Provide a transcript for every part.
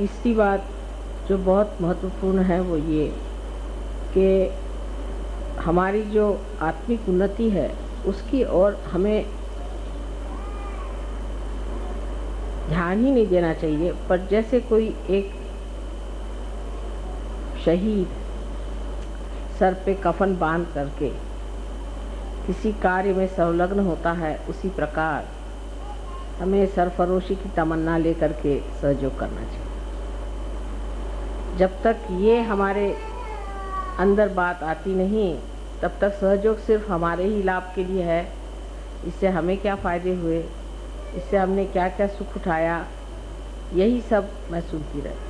तीसरी बात जो बहुत महत्वपूर्ण है वो ये कि हमारी जो आत्मिक उन्नति है उसकी ओर हमें ध्यान ही नहीं देना चाहिए, पर जैसे कोई एक शहीद सर पे कफन बांध करके किसी कार्य में संलग्न होता है, उसी प्रकार हमें सरफरोशी की तमन्ना लेकर के सहयोग करना चाहिए। जब तक ये हमारे अंदर बात आती नहीं, तब तक सहयोग सिर्फ हमारे ही लाभ के लिए है। इससे हमें क्या फ़ायदे हुए, इससे हमने क्या क्या सुख उठाया, यही सब मैं सुनती रही।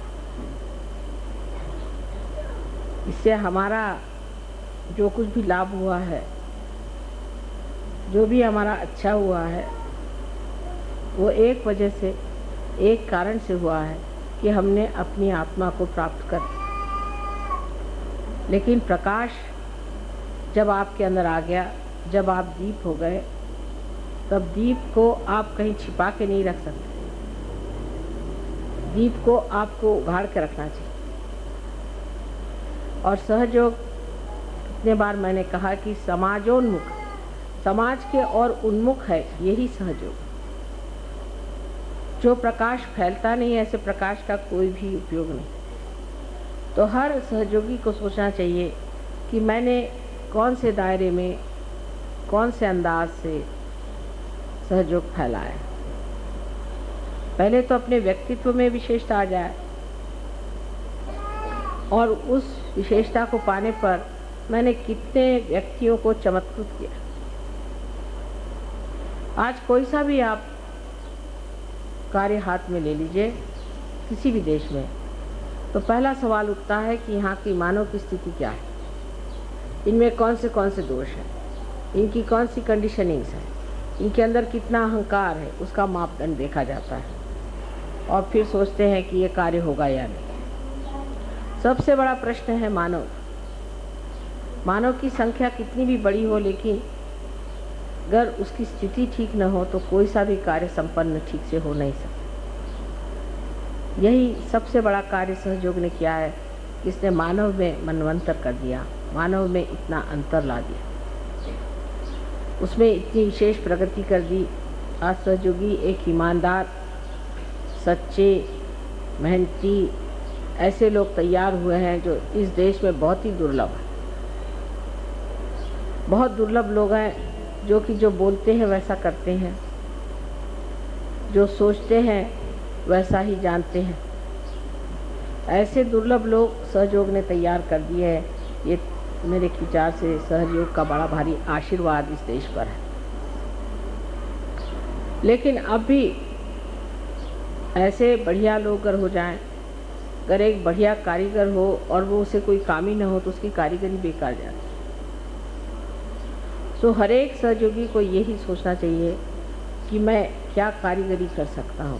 इससे हमारा जो कुछ भी लाभ हुआ है, जो भी हमारा अच्छा हुआ है, वो एक वजह से, एक कारण से हुआ है कि हमने अपनी आत्मा को प्राप्त कर। लेकिन प्रकाश जब आपके अंदर आ गया, जब आप दीप हो गए, तब दीप को आप कहीं छिपा के नहीं रख सकते। दीप को आपको उघाड़ के रखना चाहिए। और सहयोग, कितने बार मैंने कहा कि समाजोन्मुख, समाज के और उन्मुख है, यही सहयोग। जो प्रकाश फैलता नहीं है, ऐसे प्रकाश का कोई भी उपयोग नहीं। तो हर सहयोगी को सोचना चाहिए कि मैंने कौन से दायरे में, कौन से अंदाज से सहयोग फैलाया। पहले तो अपने व्यक्तित्व में विशेषता आ जाए, और उस विशेषता को पाने पर मैंने कितने व्यक्तियों को चमत्कृत किया। आज कोई सा भी आप कार्य हाथ में ले लीजिए किसी भी देश में, तो पहला सवाल उठता है कि यहाँ की मानव की स्थिति क्या है, इनमें कौन से दोष हैं, इनकी कौन सी कंडीशनिंग्स है, इनके अंदर कितना अहंकार है, उसका मापदंड देखा जाता है। और फिर सोचते हैं कि ये कार्य होगा या नहीं। सबसे बड़ा प्रश्न है मानव। मानव की संख्या कितनी भी बड़ी हो, लेकिन अगर उसकी स्थिति ठीक न हो तो कोई सा भी कार्य संपन्न ठीक से हो नहीं सकता। यही सबसे बड़ा कार्य सहयोग ने किया है, इसने मानव में मनवंतर कर दिया, मानव में इतना अंतर ला दिया, उसमें इतनी विशेष प्रगति कर दी। आज सहयोगी एक ईमानदार, सच्चे, मेहनती ऐसे लोग तैयार हुए हैं जो इस देश में बहुत ही दुर्लभ है। बहुत दुर्लभ लोग हैं जो कि जो बोलते हैं वैसा करते हैं, जो सोचते हैं वैसा ही जानते हैं। ऐसे दुर्लभ लोग सहयोग ने तैयार कर दिए हैं। ये मेरे विचार से सहयोग का बड़ा भारी आशीर्वाद इस देश पर है। लेकिन अब भी ऐसे बढ़िया लोग अगर हो जाएं, अगर एक बढ़िया कारीगर हो और वो उसे कोई काम ही न हो, तो उसकी कारीगरी बेकार जाती है। तो हर एक सहयोगी को यही सोचना चाहिए कि मैं क्या कारीगरी कर सकता हूँ,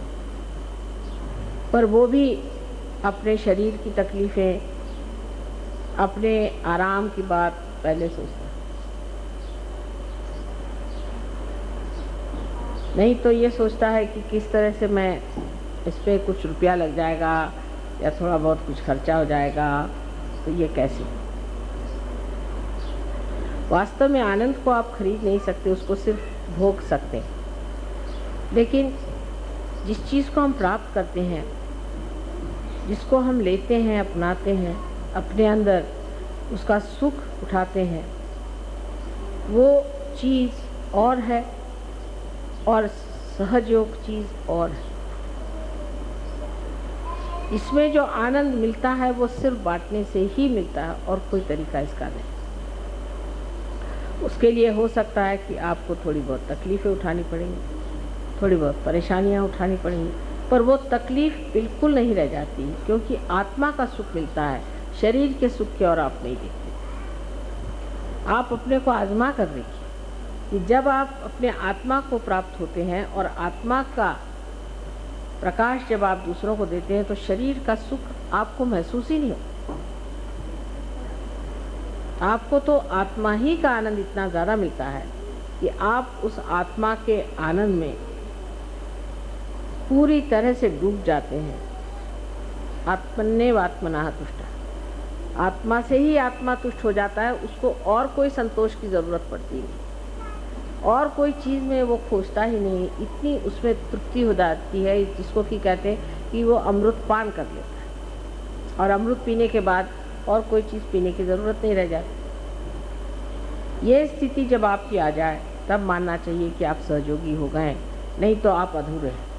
पर वो भी अपने शरीर की तकलीफ़ें, अपने आराम की बात पहले सोचता, नहीं तो ये सोचता है कि किस तरह से मैं इस पर कुछ रुपया लग जाएगा या थोड़ा बहुत कुछ खर्चा हो जाएगा, तो ये कैसे। वास्तव में आनंद को आप खरीद नहीं सकते, उसको सिर्फ भोग सकते हैं। लेकिन जिस चीज़ को हम प्राप्त करते हैं, जिसको हम लेते हैं, अपनाते हैं, अपने अंदर उसका सुख उठाते हैं, वो चीज़ और है और सहयोग चीज़ और है। इसमें जो आनंद मिलता है वो सिर्फ बांटने से ही मिलता है और कोई तरीका इसका नहीं। उसके लिए हो सकता है कि आपको थोड़ी बहुत तकलीफ़ें उठानी पड़ेंगी, थोड़ी बहुत परेशानियां उठानी पड़ेंगी, पर वो तकलीफ़ बिल्कुल नहीं रह जाती, क्योंकि आत्मा का सुख मिलता है। शरीर के सुख की ओर आप नहीं देखते। आप अपने को आजमा कर देखिए कि जब आप अपने आत्मा को प्राप्त होते हैं और आत्मा का प्रकाश जब आप दूसरों को देते हैं, तो शरीर का सुख आपको महसूस ही नहीं होता। आपको तो आत्मा ही का आनंद इतना ज़्यादा मिलता है कि आप उस आत्मा के आनंद में पूरी तरह से डूब जाते हैं। आत्मन्येवात्मनः तुष्टः। आत्मा से ही आत्मा तुष्ट हो जाता है, उसको और कोई संतोष की ज़रूरत पड़ती नहीं, और कोई चीज़ में वो खोजता ही नहीं। इतनी उसमें तृप्ति हो जाती है, जिसको कि कहते हैं कि वो अमृत पान कर लेता है, और अमृत पीने के बाद और कोई चीज़ पीने की ज़रूरत नहीं रह जाती। ये स्थिति जब आपकी आ जाए तब मानना चाहिए कि आप सहयोगी हो गए, नहीं तो आप अधूरे हैं।